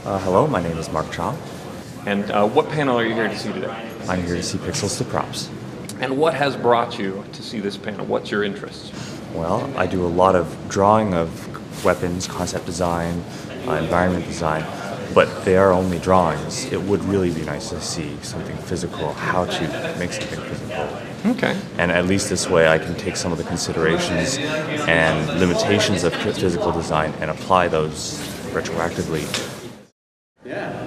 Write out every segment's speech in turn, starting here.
Hello, my name is Mark Chong. And what panel are you here to see today? I'm here to see Pixels to Props. And what has brought you to see this panel? What's your interest? Well, I do a lot of drawing of weapons, concept design, environment design, but they are only drawings. It would really be nice to see something physical, how to make something physical. Okay. And at least this way I can take some of the considerations and limitations of physical design and apply those retroactively. Yeah.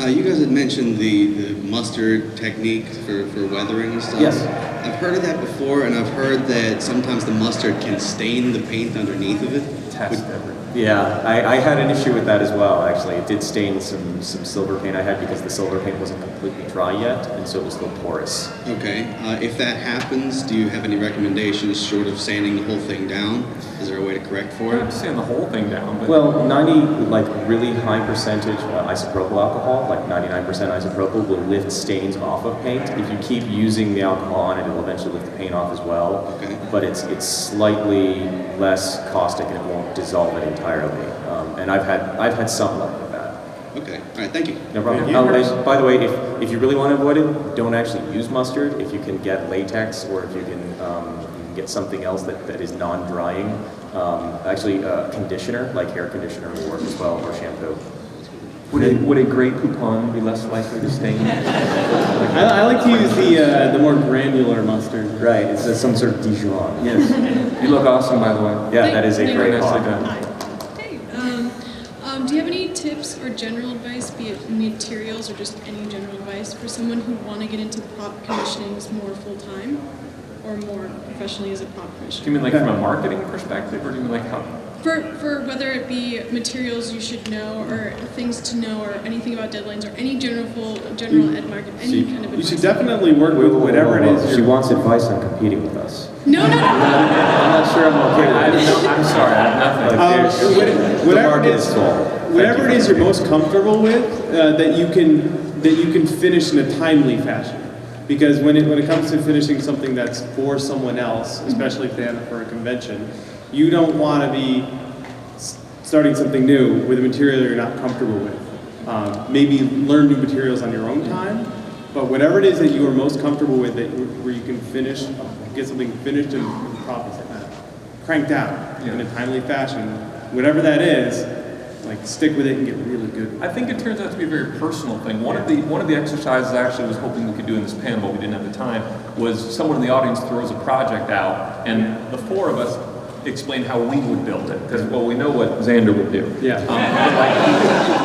You guys had mentioned the mustard technique for weathering and stuff. Yes. I've heard of that before, and I've heard that sometimes the mustard can stain the paint underneath of it. Test everything. Yeah, I had an issue with that as well, actually. It did stain some silver paint I had because the silver paint wasn't completely dry yet, and so it was still porous. Okay. If that happens, do you have any recommendations short of sanding the whole thing down? Is there a way to correct for it? I'm sand the whole thing down. But Well, 90, really high percentage isopropyl alcohol, like 99% isopropyl, will lift stains off of paint. If you keep using the alcohol on it, it will eventually lift the paint off as well. Okay. But it's slightly less caustic and it won't dissolve it entirely. And I've had some luck with that. Okay. All right. Thank you. No problem. Yeah. And by the way, if you really want to avoid it, don't actually use mustard. If you can get latex, or if you can get something else that is non-drying, conditioner, like hair conditioner, will work as well, or shampoo. would a gray coupon be less likely to stain? I like to use the more granular mustard. Right, it's some sort of Dijon. Yes. You look awesome, by the way. Yeah, that is a great Nicely pot. done. Hey, do you have any tips or general advice, be it materials or just any general advice, for someone who want to get into prop commissioning more full-time or more professionally as a prop Do commissioner? you mean like from a marketing perspective, or do you mean like how? For whether it be materials you should know, or things to know, or anything about deadlines, or any general ed market, any kind of advice. You should definitely work with whatever it is. She wants advice on competing with us. No. I'm not sure I'm okay with it. I'm sorry, I have nothing. Whatever it is you're most comfortable with, that you can finish in a timely fashion. Because when it comes to finishing something that's for someone else, especially if they have it for a convention, you don't want to be starting something new with a material you're not comfortable with. Maybe learn new materials on your own time, but whatever it is that you are most comfortable with, where you can get something finished and properly cranked out in a timely fashion, whatever that is, like stick with it and get really good. I think it turns out to be a very personal thing. One of the exercises I actually was hoping we could do in this panel, but we didn't have the time, was someone in the audience throws a project out, and the four of us explain how we would build it, because we know what Xander would do. Yeah.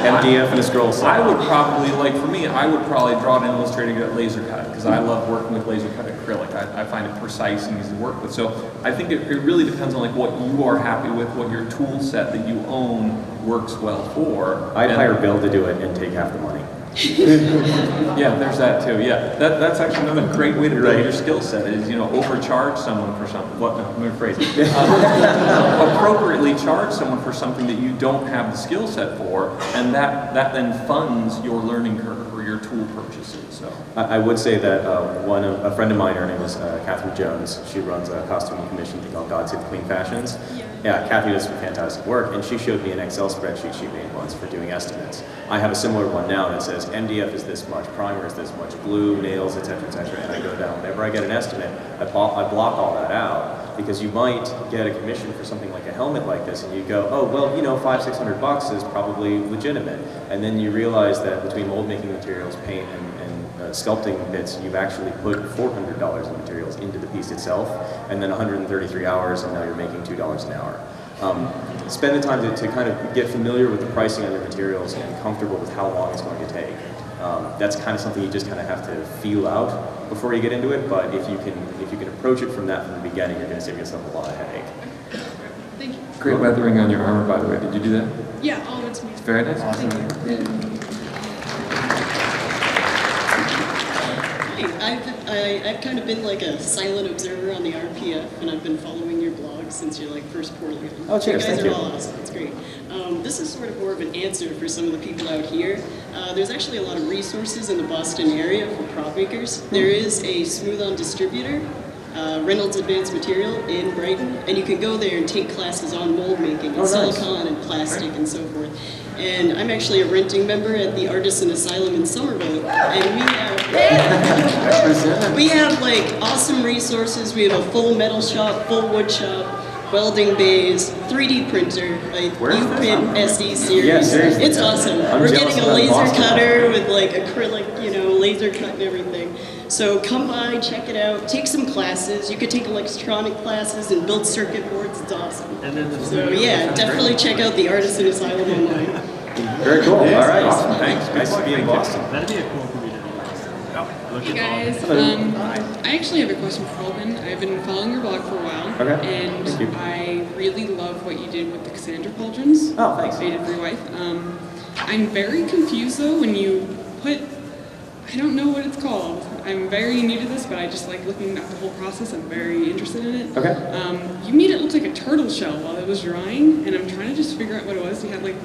MDF and a scroll saw. I would probably, I would probably draw an Illustrator and get laser cut, because I love working with laser cut acrylic. I find it precise and easy to work with. So I think it really depends on what you are happy with, what your tool set that you own works well for. I'd hire Bill to do it and take half the money. Yeah, there's that too. Yeah, that's actually another great way to build your skill set is, overcharge someone for something. What? No, let me rephrase it. Appropriately charge someone for something that you don't have the skill set for, and that then funds your learning curve or your tool purchases. So I would say that a friend of mine, her name is Catherine Jones. She runs a costume commission thing called God Save Clean Fashions. Yeah, Kathy does some fantastic work, and she showed me an Excel spreadsheet she made once for doing estimates. I have a similar one now that says MDF is this much, primer is this much, glue, nails, etc., and I go down. Whenever I get an estimate, I block all that out, because you might get a commission for something like a helmet like this, and you go, oh, well, $500-600 is probably legitimate, and then you realize that between mold making materials, paint, and sculpting bits, you've actually put $400 in materials into the piece itself, and then 133 hours, and now you're making $2 an hour. Spend the time to kind of get familiar with the pricing on your materials and comfortable with how long it's going to take. That's kind of something you just kind of have to feel out before you get into it, but if you can approach it from the beginning, you're going to save yourself a lot of headache. Thank you. great weathering on your armor, by the way. Did you do that? Yeah, all of it's me. It's very nice. Thank you. I've kind of been like a silent observer on the RPF, and I've been following your blog since your first portal. Oh, cheers! You guys Thank are you. all awesome. It's great. This is sort of more of an answer for some of the people out here. There's actually a lot of resources in the Boston area for prop makers. There is a smooth-on distributor, Reynolds Advanced Material in Brighton, and you can go there and take classes on mold making and silicone and plastic and so forth. And I'm actually a renting member at the Artisan Asylum in Somerville. And we have like awesome resources. We have a full metal shop, full wood shop, welding bays, 3D printer, like UPIN SE series. Yeah, seriously. It's awesome. We're getting a laser cutter with like acrylic, you know, laser cut and everything. So come by, check it out, take some classes. You could take electronic classes and build circuit boards. It's awesome. So yeah, definitely check out the Artisan Asylum online. Very cool. All right. Awesome. Thanks. Nice to be in Boston. That'd be a cool community. Hey guys, I actually have a question for Holman. I've been following your blog for a while, Okay. and Thank you. I really love what you did with the Cassandra cauldrons. Oh, thanks. That you did for your wife. I'm very confused though when you put, I don't know what it's called. I'm very new to this, but I just like looking at the whole process. I'm very interested in it. Okay. You made it look like a turtle shell while it was drying, and I'm trying to just figure out what it was. You had like,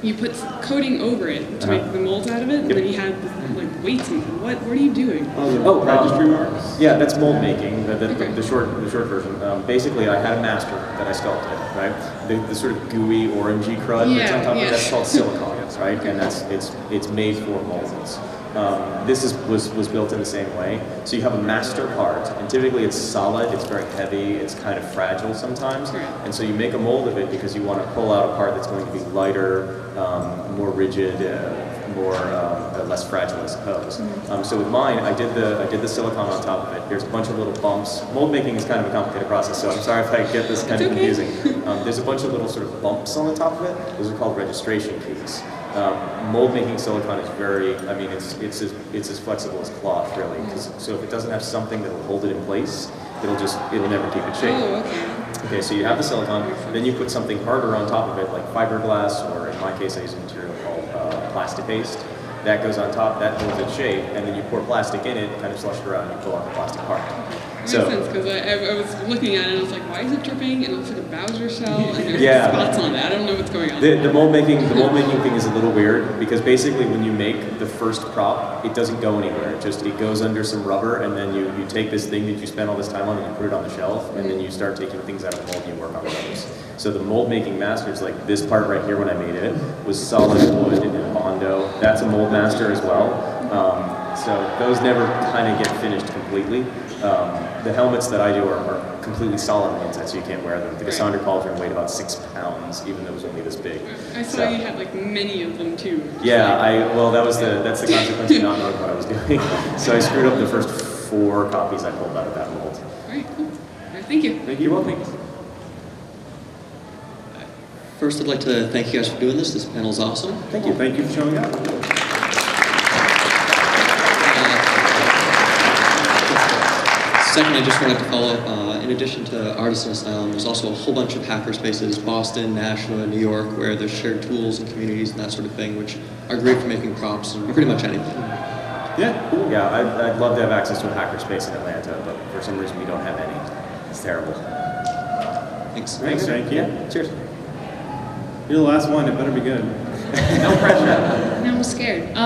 you put coating over it to make the molds out of it, and then you had like weights and what are you doing? Registry marks? Yeah, that's mold making. Okay. The short version. Basically, I had a master that I sculpted, right? The sort of gooey orangey crud that's on top of it, that's called silicon, right? And it's made for molds. This was built in the same way. So you have a master part, and typically it's solid, it's very heavy, it's kind of fragile sometimes. And so you make a mold of it because you want to pull out a part that's going to be lighter, more rigid, less fragile, I suppose. So with mine, I did the silicone on top of it. There's a bunch of little bumps. Mold making is kind of a complicated process, so I'm sorry if I get this kind of confusing. There's a bunch of little sort of bumps on the top of it. Those are called registration keys. Mold making silicone is very, I mean, it's as flexible as cloth, really. So if it doesn't have something that will hold it in place, it'll never keep its shape. Oh, okay. Okay, so you have the silicone, then you put something harder on top of it, like fiberglass, or in my case, I use a material called plastic paste. That goes on top, that holds its shape, and then you pour plastic in it, kind of slush it around, and you pull out the plastic part. Makes sense, because I was looking at it and I was like, why is it dripping? And it looks like a Bowser shell, and there's spots on it. I don't know what's going on. The mold making thing is a little weird, because basically when you make the first prop, it doesn't go anywhere. It goes under some rubber, and then you take this thing that you spent all this time on and you put it on the shelf, and then you start taking things out of the mold and you work on those. So the mold making masters, like this part right here when I made it, was solid wood and Bondo. That's a mold master as well. So those never kind of get finished completely. The helmets that I do are completely solid ones, so you can't wear them. The Cassandra cauldron weighed about 6 pounds, even though it was only this big. I saw you had like many of them too. Yeah, that's the consequence of not knowing what I was doing. So I screwed up the first 4 copies I pulled out of that mold. All right, cool. All right, thank you. Thank you. You're welcome. First, I'd like to thank you guys for doing this. This panel's awesome. Thank you. Thank you for showing up. Second, I just wanted to follow up, in addition to Artisan Asylum, there's also a whole bunch of hackerspaces, Boston, Nashua, New York, where there's shared tools and communities and that sort of thing, which are great for making props and pretty much anything. Yeah, cool. Yeah, I'd love to have access to a hackerspace in Atlanta, but for some reason we don't have any. It's terrible. Thanks. Thanks, thank you. Yeah, cheers. You're the last one, it better be good. No pressure. Now I'm scared.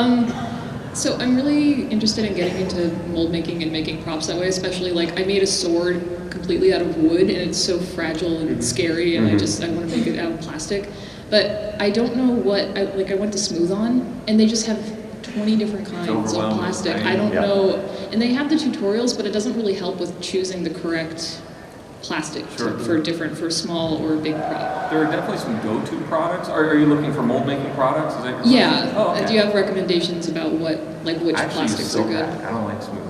So I'm really interested in getting into mold making and making props that way, especially like I made a sword completely out of wood and it's so fragile and scary, and I want to make it out of plastic. But I don't know what, I went to Smooth On and they just have 20 different kinds of plastic. Right? I don't know, and they have the tutorials, but it doesn't really help with choosing the correct plastic for small or big prop. There are definitely some go-to products. Are you looking for mold making products? Is that your Yeah. question? Oh, okay. Do you have recommendations about which plastics are good? I don't like smooth.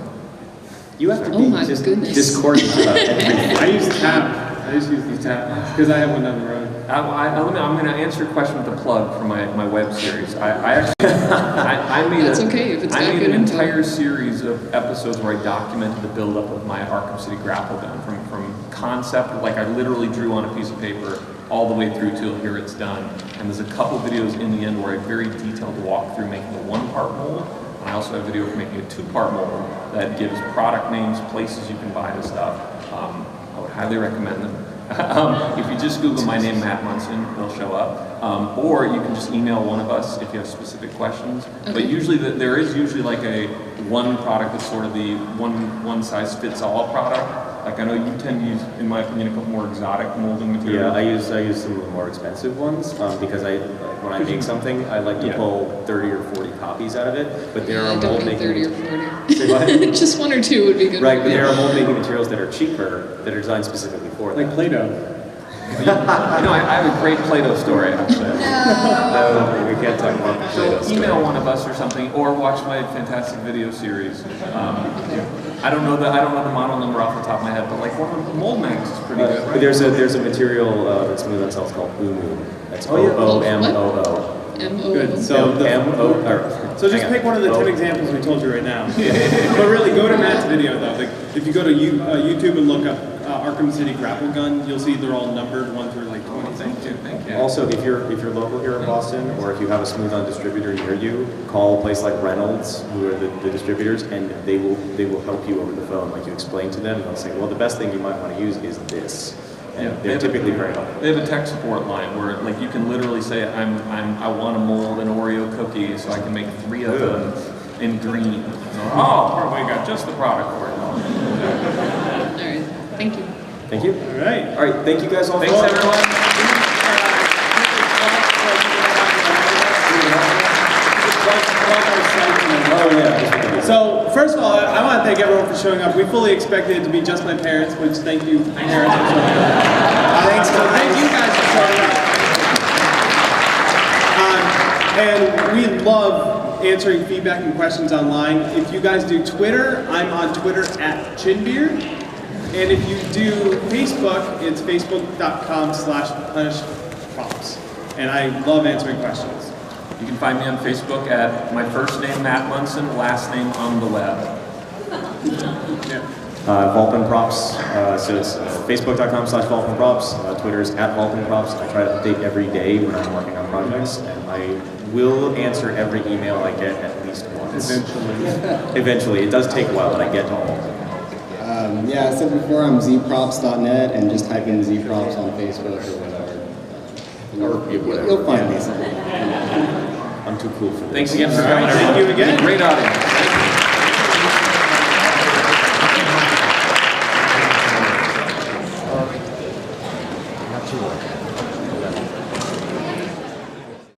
You have to Oh be my just goodness. discordant about everything. I use tap. I just use these tap because I have one down the road. I'm going to answer your question with a plug for my web series. I actually I made That's okay if it's got I made good an info. entire series of episodes where I documented the buildup of my Arkham City grapple gun from concept, like I literally drew on a piece of paper, all the way through till here it's done. And there's a couple videos in the end where I very detailed walk through making a 1-part mold. And I also have a video for making a 2-part mold that gives product names, places you can buy the stuff. I would highly recommend them. If you just Google my name, Matt Munson, they'll show up. Or you can just email one of us if you have specific questions. Okay. But usually there is usually like a one product that's sort of the one size fits all product. Like I know you tend to use, in my opinion, a couple more exotic molding materials. Yeah, I use some of the more expensive ones because when I make something, I like to pull 30 or 40 copies out of it. But there are Don't mold need making 30 or 40. Just 1 or 2 would be good. Right, but there are mold making materials that are cheaper that are designed specifically for that. Like Play-Doh. You know, I have a great Play-Doh story actually. No, we can't talk about the Play-Doh So email story. one of us or something, or watch my fantastic video series. I don't know the model number off the top of my head, but like one of the mold mags is pretty good. Right? But there's a material that's smooth on cells called Oomoo. That's OOMOO. M-O. Good. So So just pick one of the 10 examples we told you right now. But really, go to Matt's video though. Like, if you go to YouTube and look up Arkham City grapple gun, you'll see they're all numbered 1 through like 20. Thank you. Also, if you're local here in Boston, or if you have a smooth-on distributor near you, call a place like Reynolds, who are the distributors, and they will help you over the phone. Like you explain to them, and they'll say, well, the best thing you might want to use is this. And they're typically very helpful. They have a tech support line where like you can literally say, I want to mold an Oreo cookie, so I can make 3 of them in green. Oh, we got just the product for it. All right. Thank you. Thank you. All right. All right. Thank you guys all. Thanks everyone. Oh yeah. So first of all, I want to thank everyone for showing up. We fully expected it to be just my parents, which thank you, parents, for showing up. Thanks. So thank you guys for showing up. And we love answering feedback and questions online. If you guys do Twitter, I'm on Twitter at Chinbeard. And if you do Facebook, it's facebook.com/punishprops. And I love answering questions. You can find me on Facebook at my first name, Matt Munson, last name on the web. Vulcanprops, so it's facebook.com/vulcanprops, Twitter's at vulcanprops. I try to update every day when I'm working on projects, and I will answer every email I get at least once. Eventually. It does take a while, but I get to all of them. Yeah, I said before, I'm zprops.net, and just type in zprops on Facebook or whatever. Whatever. You'll find me something. I'm too cool for this. Thanks again for coming. Thank you again. Great audience.